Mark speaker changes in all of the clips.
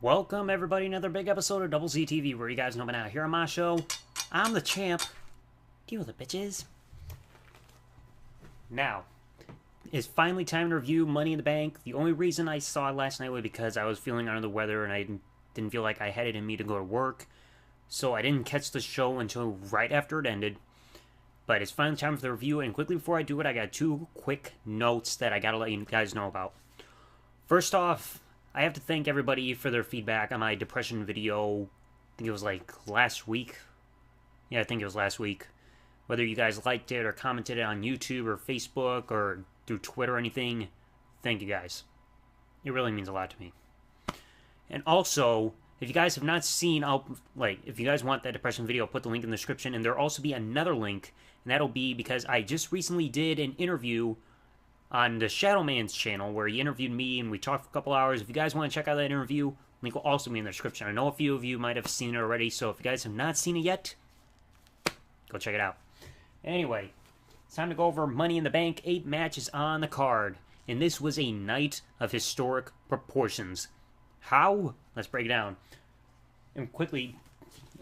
Speaker 1: Welcome everybody to another big episode of TheDoubleZTV, where you guys know by now, here on my show, I'm the champ. Deal with it, bitches. Now, it's finally time to review Money in the Bank. The only reason I saw it last night was because I was feeling under the weather and I didn't feel like I had it in me to go to work. So I didn't catch the show until right after it ended. But it's finally time for the review, and quickly before I do it, I got two quick notes that I gotta let you guys know about. First off, I have to thank everybody for their feedback on my depression video. I think it was like last week. Yeah, I think it was last week. Whether you guys liked it or commented it on YouTube or Facebook or through Twitter or anything, thank you guys. It really means a lot to me. And also, if you guys have not seen, if you guys want that depression video, I'll put the link in the description. And there'll also be another link, and that'll be because I just recently did an interview on the Shadow Man's channel where he interviewed me and we talked for a couple hours. If you guys want to check out that interview, link will also be in the description. I know a few of you might have seen it already, so if you guys have not seen it yet, go check it out. Anyway, it's time to go over Money in the Bank. 8 matches on the card, and this was a night of historic proportions. How? Let's break it down. And quickly,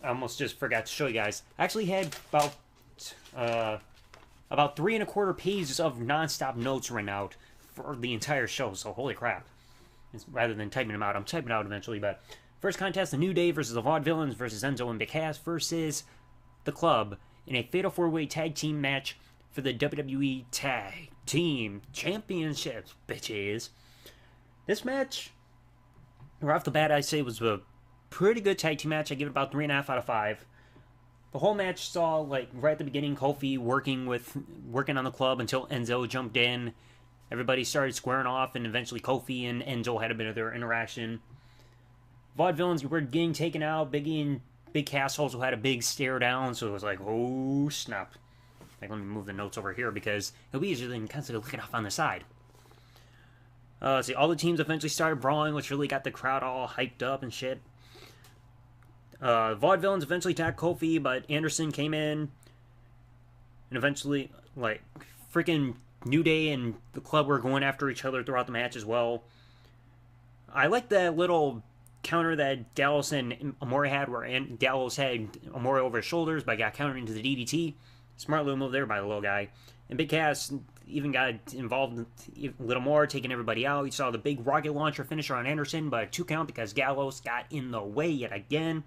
Speaker 1: I almost just forgot to show you guys. I actually had about 3 1/4 pages of non-stop notes written out for the entire show, so holy crap. Rather than typing them out, I'm typing it out eventually, but first contest, the New Day versus the Vaudevillains versus Enzo and Big Cass versus the Club in a Fatal 4-Way Tag Team match for the WWE Tag Team Championships, bitches. This match, right off the bat, I'd say was a pretty good tag team match. I give it about 3.5 out of 5. The whole match saw, right at the beginning, Kofi working on the Club until Enzo jumped in. Everybody started squaring off, and eventually Kofi and Enzo had a bit of their interaction. Vaudevillains were getting taken out. Biggie and Big Cass also had a big stare down, so it was like, oh, snap. Let me move the notes over here, because it'll be easier than constantly looking off on the side. See, all the teams eventually started brawling, which really got the crowd all hyped up and shit. Vaudevillains eventually attacked Kofi, but Anderson came in, and eventually, freaking New Day and the Club were going after each other throughout the match as well. I like that little counter that Gallows and Amore had, where Gallows had Amore over his shoulders, but got countered into the DDT. Smart little move there by the little guy. And Big Cass even got involved a little more, taking everybody out. You saw the big rocket launcher finisher on Anderson, but a 2 count because Gallows got in the way yet again.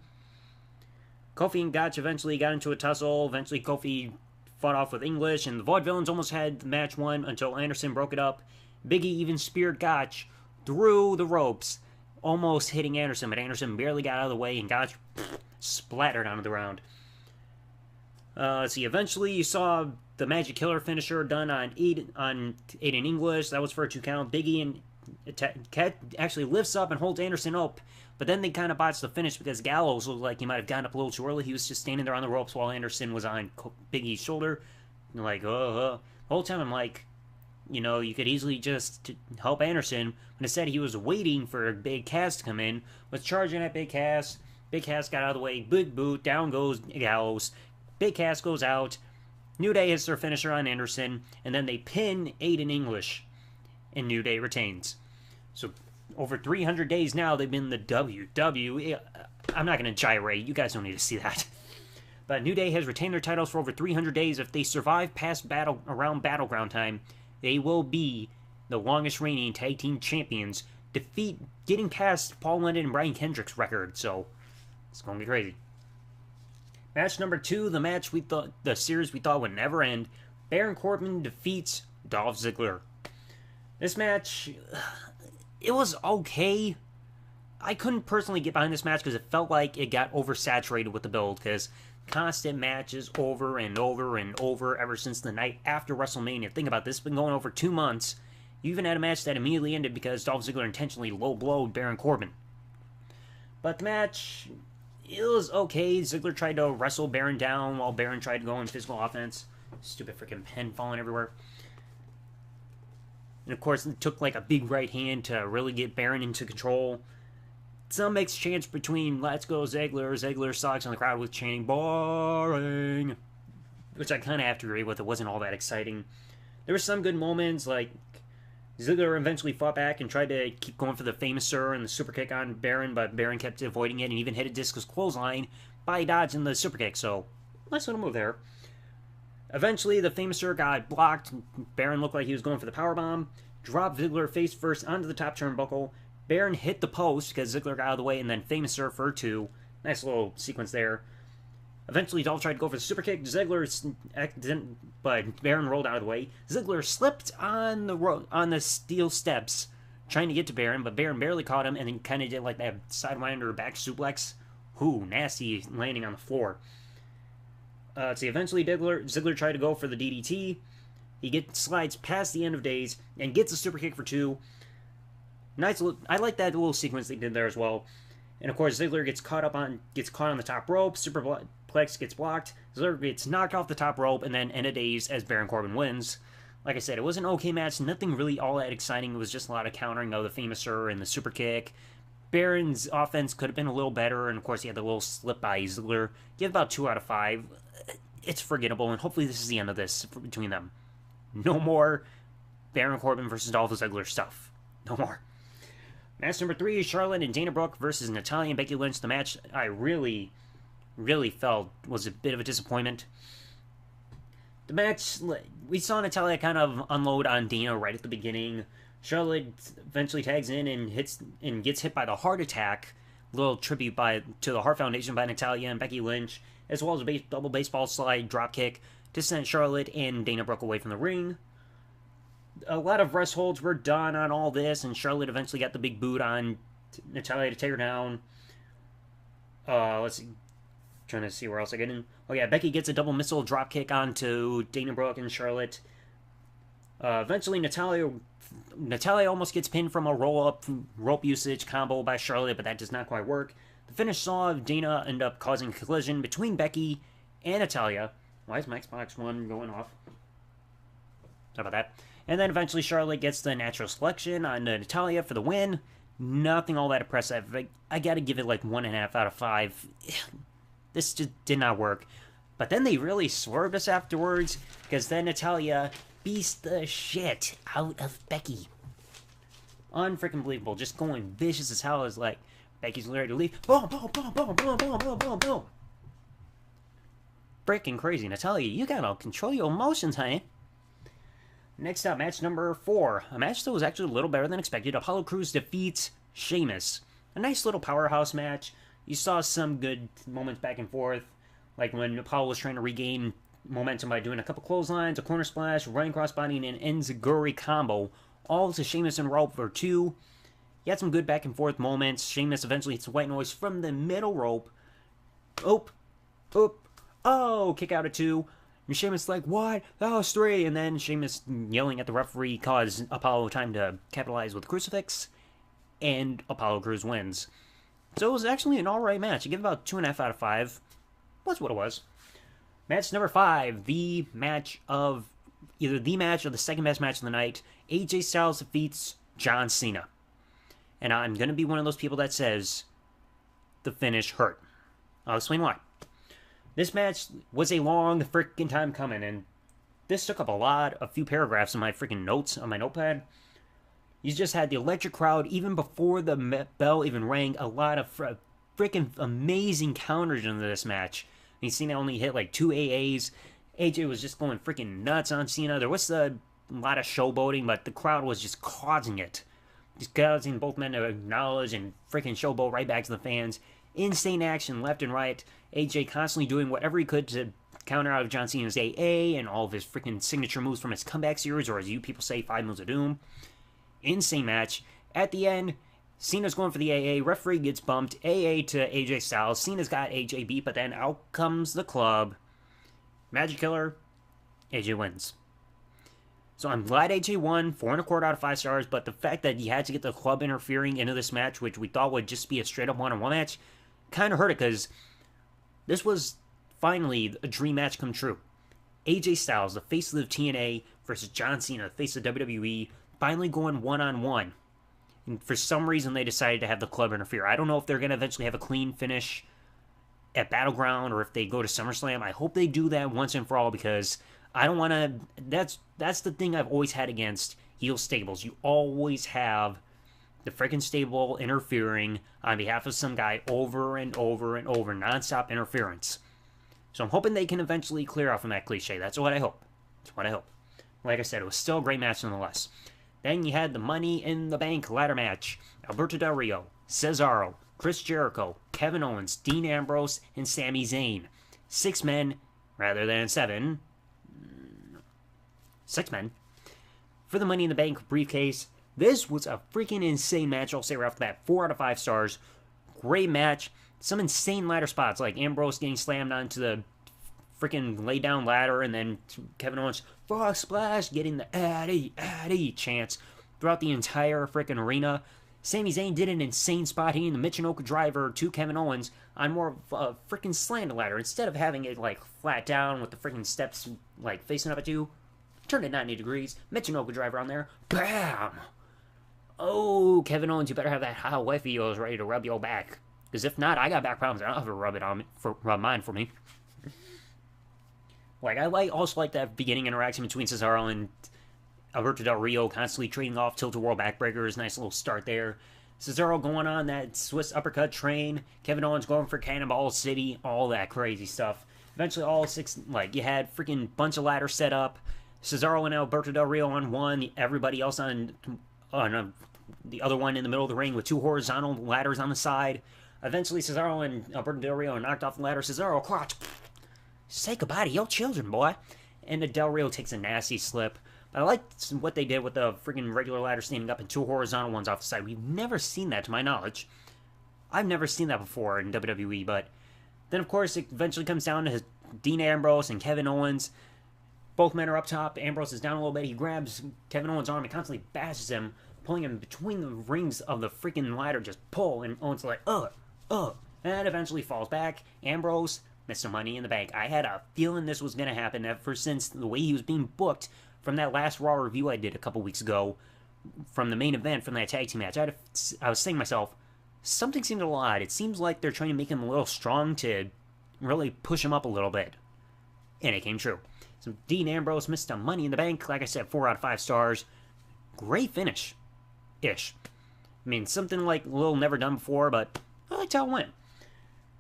Speaker 1: Kofi and Gotch eventually got into a tussle. Eventually, Kofi fought off with English, and the Vaudevillains almost had the match won until Anderson broke it up. Biggie even speared Gotch through the ropes, almost hitting Anderson, but Anderson barely got out of the way, and Gotch splattered onto the ground. Let's see, eventually you saw the Magic Killer finisher done on Aiden English. That was for a 2 count. Biggie and actually lifts up and holds Anderson up, but then they kind of botched the finish because Gallows looked like he might have gotten up a little too early. He was just standing there on the ropes while Anderson was on Big E's shoulder. And the whole time I'm like, you could easily just help Anderson, but instead he was waiting for Big Cass to come in, was charging at Big Cass. Big Cass got out of the way, big boot, down goes Gallows. Big Cass goes out. New Day hits their finisher on Anderson, and then they pin Aiden English, and New Day retains. So, over 300 days now, they've been the WWE. I'm not going to gyrate. You guys don't need to see that. But New Day has retained their titles for over 300 days. If they survive past around Battleground time, they will be the longest reigning tag team champions, getting past Paul London and Brian Kendrick's record. So, it's going to be crazy. Match number 2, the series we thought would never end. Baron Corbin defeats Dolph Ziggler. This match, it was okay. I couldn't personally get behind this match because it felt like it got oversaturated with the build, because constant matches over and over and over ever since the night after WrestleMania. Think about this, it's been going over 2 months. You even had a match that immediately ended because Dolph Ziggler intentionally low-blowed Baron Corbin. But the match, it was okay. Ziggler tried to wrestle Baron down while Baron tried to go in physical offense. Stupid freaking pen falling everywhere. And of course, it took a big right hand to really get Baron into control. Some exchange between "Let's go Ziggler," "Ziggler sucks," and the crowd was chanting "boring," which I kind of have to agree with. It wasn't all that exciting. There were some good moments, like Ziggler eventually fought back and tried to keep going for the famous Sir and the super kick on Baron, but Baron kept avoiding it and even hit a discus clothesline by dodging the super kick. So, nice little move there. Eventually, the famous Sir got blocked. Baron looked like he was going for the powerbomb. Dropped Ziggler face first onto the top turnbuckle. Baron hit the post because Ziggler got out of the way, and then famous Sir for 2. Nice little sequence there. Eventually, Dolph tried to go for the super kick. Ziggler didn't, but Baron rolled out of the way. Ziggler slipped on the steel steps, trying to get to Baron, but Baron barely caught him, and then kind of did like that sidewinder back suplex. Ooh, nasty landing on the floor. So eventually, Ziggler tried to go for the DDT. He slides past the end of days and gets a super kick for 2. Nice. I like that little sequence they did there as well. And of course, Ziggler gets caught on the top rope. Superplex gets blocked. Ziggler gets knocked off the top rope, and then end of days as Baron Corbin wins. Like I said, it was an okay match. Nothing really all that exciting. It was just a lot of countering of the famous Sir and the super kick. Baron's offense could have been a little better, and of course he had the little slip by Ziggler. Give about 2 out of 5. It's forgettable, and hopefully this is the end of this between them. No more Baron Corbin versus Dolph Ziggler stuff. No more. Match number 3 is Charlotte and Dana Brooke versus Natalya and Becky Lynch. The match I really felt was a bit of a disappointment. The match, we saw Natalya kind of unload on Dana right at the beginning. Charlotte eventually tags in and gets hit by the Heart Attack. A little tribute to the Heart Foundation by Natalya and Becky Lynch, as well as a double baseball slide dropkick to send Charlotte and Dana Brooke away from the ring. A lot of rest holds were done on all this, and Charlotte eventually got the big boot on Natalya to take her down. Let's see. Trying to see where else I get in. Oh yeah, Becky gets a double missile dropkick onto Dana Brooke and Charlotte. Eventually, Natalya almost gets pinned from a roll-up rope usage combo by Charlotte, but that does not quite work. The finish saw Dana end up causing a collision between Becky and Natalya. Why is my Xbox One going off? Sorry about that. And then eventually Charlotte gets the natural selection on Natalya for the win. Nothing all that impressive. I gotta give it like 1.5 out of 5. This just did not work. But then they really swerved us afterwards, because then Natalya beats the shit out of Becky. Unfreaking believable. Just going vicious as hell. Is like, Becky's ready to leave. Boom, boom, boom, boom, boom, boom, boom, boom, boom. Freaking crazy. Natalya, you gotta control your emotions, honey. Next up, match number 4. A match that was actually a little better than expected. Apollo Crews defeats Sheamus. A nice little powerhouse match. You saw some good moments back and forth. Like when Apollo was trying to regain momentum by doing a couple clotheslines, a corner splash, running crossbody, and an enziguri combo. All to Sheamus and rope for 2. He had some good back and forth moments. Sheamus eventually hits a white noise from the middle rope. Oh, kick out at 2. And Sheamus like, what? That was 3. And then Sheamus yelling at the referee caused Apollo time to capitalize with Crucifix. And Apollo Crews wins. So it was actually an alright match. I give about 2.5 out of 5. That's what it was. Match number 5. The match of... Either the match or the second best match of the night. AJ Styles defeats John Cena. And I'm going to be one of those people that says the finish hurt. I'll explain why. This match was a long freaking time coming, and this took up a few paragraphs in my freaking notes on my notepad. You just had the electric crowd, even before the bell even rang, a lot of freaking amazing counters into this match. And Cena only hit like 2 AAs. AJ was just going freaking nuts on Cena. There was a lot of showboating, but the crowd was just causing it. Just causing both men to acknowledge and freaking showboat right back to the fans. Insane action left and right. AJ constantly doing whatever he could to counter out of John Cena's AA and all of his freaking signature moves from his comeback series, or as you people say, 5 moves of doom. Insane match. At the end, Cena's going for the AA. Referee gets bumped. AA to AJ Styles. Cena's got AJ beat, but then out comes the club. Magic Killer. AJ wins. So I'm glad AJ won. 4.25 out of 5 stars, but the fact that he had to get the club interfering into this match, which we thought would just be a straight up one-on-one match, kind of hurt it, because this was finally a dream match come true. AJ Styles, the face of the TNA, versus John Cena, the face of WWE, finally going one-on-one. And for some reason, they decided to have the club interfere. I don't know if they're going to eventually have a clean finish at Battleground or if they go to SummerSlam. I hope they do that once and for all, because I don't want to... That's the thing I've always had against heel stables. You always have the freaking stable interfering on behalf of some guy over and over and over, nonstop interference. So I'm hoping they can eventually clear out from that cliche. That's what I hope. That's what I hope. Like I said, it was still a great match nonetheless. Then you had the Money in the Bank ladder match. Alberto Del Rio, Cesaro, Chris Jericho, Kevin Owens, Dean Ambrose, and Sami Zayn. 6 men, rather than 7. 6 men. For the Money in the Bank briefcase. This was a freaking insane match, I'll say right off the bat. 4 out of 5 stars. Great match. Some insane ladder spots, like Ambrose getting slammed onto the freaking lay down ladder, and then Kevin Owens, frog splash, getting the Addy chants throughout the entire freaking arena. Sami Zayn did an insane spot hitting the Michinoku driver to Kevin Owens on more of a freaking slanted ladder. Instead of having it like flat down with the freaking steps like facing up at you, turned it 90 degrees. Michinoku driver on there. Bam! Oh, Kevin Owens, you better have that hot wifey yours ready to rub your back. Because if not, I got back problems. I don't have to rub mine for me. Like, I also like that beginning interaction between Cesaro and Alberto Del Rio, constantly trading off tilt-a-whirl backbreakers. Nice little start there. Cesaro going on that Swiss uppercut train. Kevin Owens going for Cannonball City. All that crazy stuff. Eventually, all 6, like, you had freaking bunch of ladders set up. Cesaro and Alberto Del Rio on one. Everybody else on the other one in the middle of the ring with 2 horizontal ladders on the side. Eventually, Cesaro and Alberto Del Rio are knocked off the ladder. Cesaro, crotch. Say goodbye to your children, boy. And the Del Rio takes a nasty slip. But I liked what they did with the freaking regular ladder standing up and 2 horizontal ones off the side. We've never seen that, to my knowledge. I've never seen that before in WWE, but then, of course, it eventually comes down to Dean Ambrose and Kevin Owens. Both men are up top. Ambrose is down a little bit. He grabs Kevin Owens' arm and constantly bashes him, pulling him between the rings of the freaking ladder. Just pull, and Owens is like, and eventually falls back. Ambrose, Mr. Money in the Bank. I had a feeling this was going to happen ever since the way he was being booked from that last Raw review I did a couple weeks ago from the main event, from that tag team match. I was saying to myself, something seemed a little odd. It seems like they're trying to make him a little strong to really push him up a little bit. And it came true. So Dean Ambrose, Mr. Money in the Bank. Like I said, 4 out of 5 stars. Great finish-ish. I mean, something like a little never done before, but I liked how it went.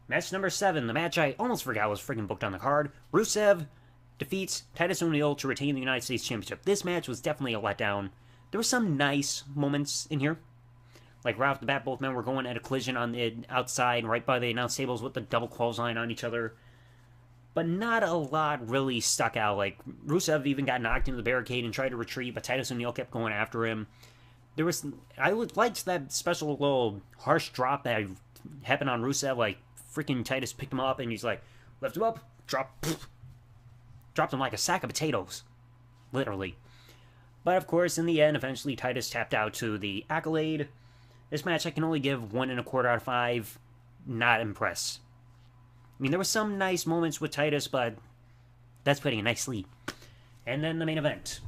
Speaker 1: Match number 7, the match I almost forgot was freaking booked on the card. Rusev defeats Titus O'Neil to retain the United States Championship. This match was definitely a letdown. There were some nice moments in here. Like right off the bat, both men were going at a collision on the outside, right by the announce tables with the double clothesline on each other. But not a lot really stuck out. Like, Rusev even got knocked into the barricade and tried to retreat, but Titus O'Neil kept going after him. I liked that special little harsh drop that happened on Rusev. Like, freaking Titus picked him up, and he's like, lift him up, dropped him like a sack of potatoes. Literally. But, of course, in the end, eventually Titus tapped out to the Accolade. This match I can only give 1.25 out of 5. Not impressed. I mean, there were some nice moments with Titus, but that's putting it nicely. And then the main event.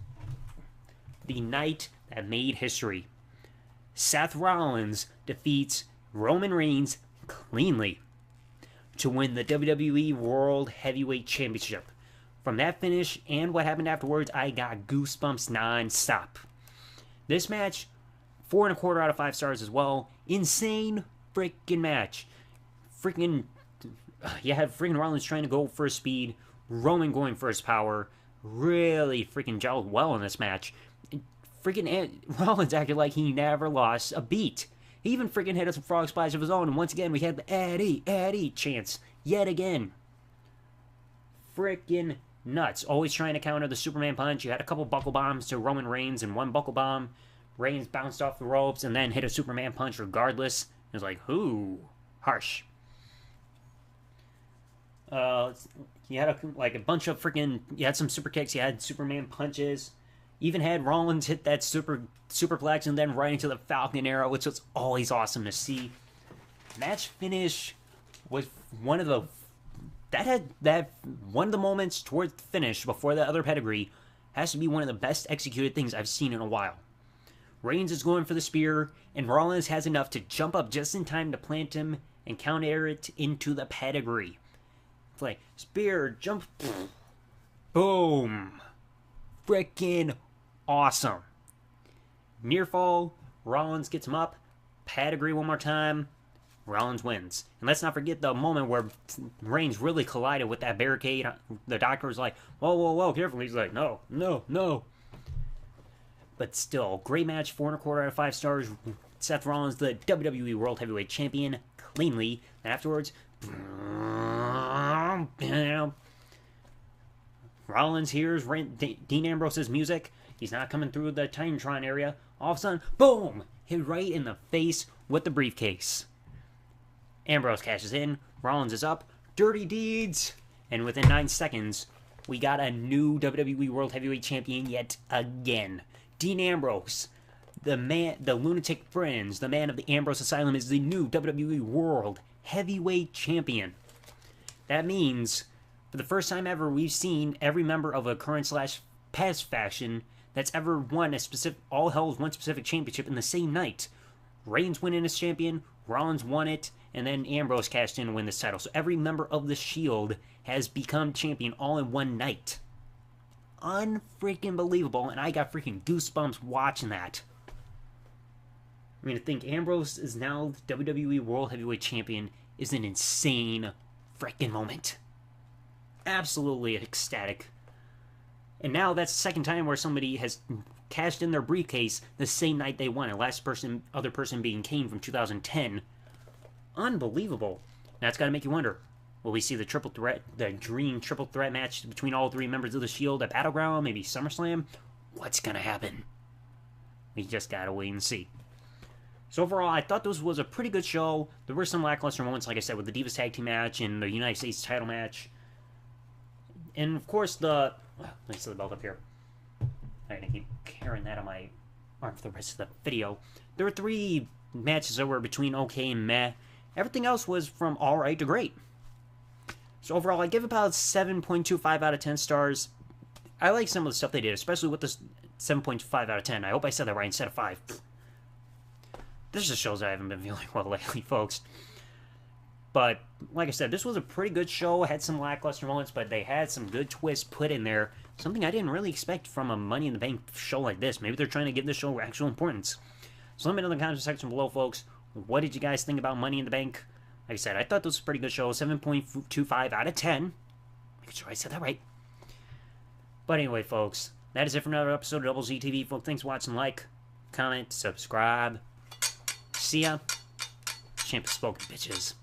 Speaker 1: The night that made history. Seth Rollins defeats Roman Reigns cleanly to win the WWE World Heavyweight Championship. From that finish and what happened afterwards, I got goosebumps non-stop. This match, 4.25 out of 5 stars as well. Insane freaking match. You had freaking Rollins trying to go for his speed, Roman going for his power. Really freaking gelled well in this match. Rollins acted like he never lost a beat. He even freaking hit us a frog splash of his own, and once again we had the Eddie chants yet again. Freaking nuts. Always trying to counter the Superman punch. You had a couple buckle bombs to Roman Reigns, and one buckle bomb. Reigns bounced off the ropes and then hit a Superman punch regardless. It was like, ooh, harsh. You had a bunch of freaking. You had some super kicks. You had Superman punches. Even had Rollins hit that superplex and then right into the Falcon Arrow, which was always awesome to see. Match finish was one of the moments towards the finish before the other pedigree has to be one of the best executed things I've seen in a while. Reigns is going for the spear, and Rollins has enough to jump up just in time to plant him and counter it into the pedigree. It's like, spear, jump, boom. Frickin' awesome. Near fall, Rollins gets him up, pedigree one more time, Rollins wins. And let's not forget the moment where Reigns really collided with that barricade. The doctor was like, whoa, whoa, whoa, careful. He's like, no, no, no. But still, great match, 4.25 out of 5 stars. Seth Rollins, the WWE World Heavyweight Champion, cleanly. And afterwards, Rollins hears Dean Ambrose's music. He's not coming through the Titantron area. All of a sudden, boom! Hit right in the face with the briefcase. Ambrose cashes in. Rollins is up. Dirty deeds! And within 9 seconds, we got a new WWE World Heavyweight Champion yet again. Dean Ambrose, the lunatic friends, the man of the Ambrose Asylum, is the new WWE World Heavyweight Champion. That means, for the first time ever, we've seen every member of a current/past faction that's ever won a specific, all hell's one specific championship in the same night. Reigns winning as champion, Rollins won it, and then Ambrose cashed in to win this title. So every member of the Shield has become champion all in one night. Unfreaking believable, and I got freaking goosebumps watching that. I mean, to think Ambrose is now the WWE World Heavyweight Champion is an insane freaking moment. Absolutely ecstatic. And now that's the second time where somebody has cashed in their briefcase the same night they won it. Other person being Kane from 2010. Unbelievable. Now it's got to make you wonder, will we see the dream triple threat match between all 3 members of the Shield at Battleground, maybe SummerSlam? What's going to happen? We just got to wait and see. So overall, I thought this was a pretty good show. There were some lackluster moments, like I said, with the Divas Tag Team match and the United States title match. And of course, let me set the belt up here. I'm going to keep carrying that on my arm for the rest of the video. There were 3 matches that were between okay and meh. Everything else was from alright to great. So overall, I give about 7.25 out of 10 stars. I like some of the stuff they did, especially with this 7.5 out of 10. I hope I said that right instead of 5. This just shows I haven't been feeling well lately, folks. But, like I said, this was a pretty good show. It had some lackluster moments, but they had some good twists put in there. Something I didn't really expect from a Money in the Bank show like this. Maybe they're trying to give this show actual importance. So let me know in the comment section below, folks. What did you guys think about Money in the Bank? Like I said, I thought this was a pretty good show. 7.25 out of 10. Making sure I said that right. But anyway, folks, that is it for another episode of Double Z TV. Folks, thanks for watching. Like, comment, subscribe. See ya. Champ spoken, bitches.